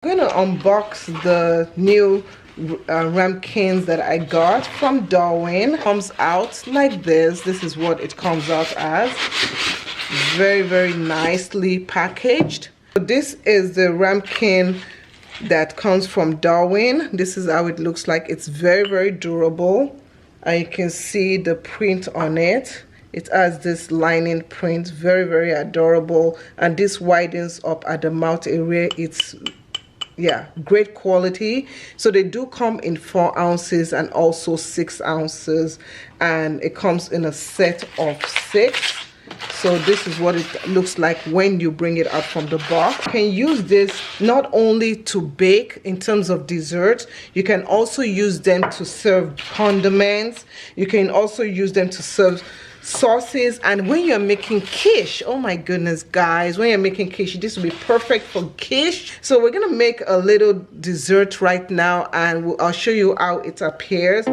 I'm gonna unbox the new Ramekins that I got from Darwin. Comes out like this. This is what it comes out as. Very nicely packaged. So this is the Ramekin that comes from Darwin. This is how it looks like. It's very durable, and you can see the print on it. It has this lining print, very adorable, and this widens up at the mouth area. It's great quality. So they do come in 4 ounces and also 6 ounces, and it comes in a set of 6. So this is what it looks like when you bring it out from the box. You can use this not only to bake in terms of dessert, you can also use them to serve condiments. You can also use them to serve sauces. And when you're making quiche, oh my goodness guys, when you're making quiche, this will be perfect for quiche. So we're gonna make a little dessert right now, and I'll show you how it appears.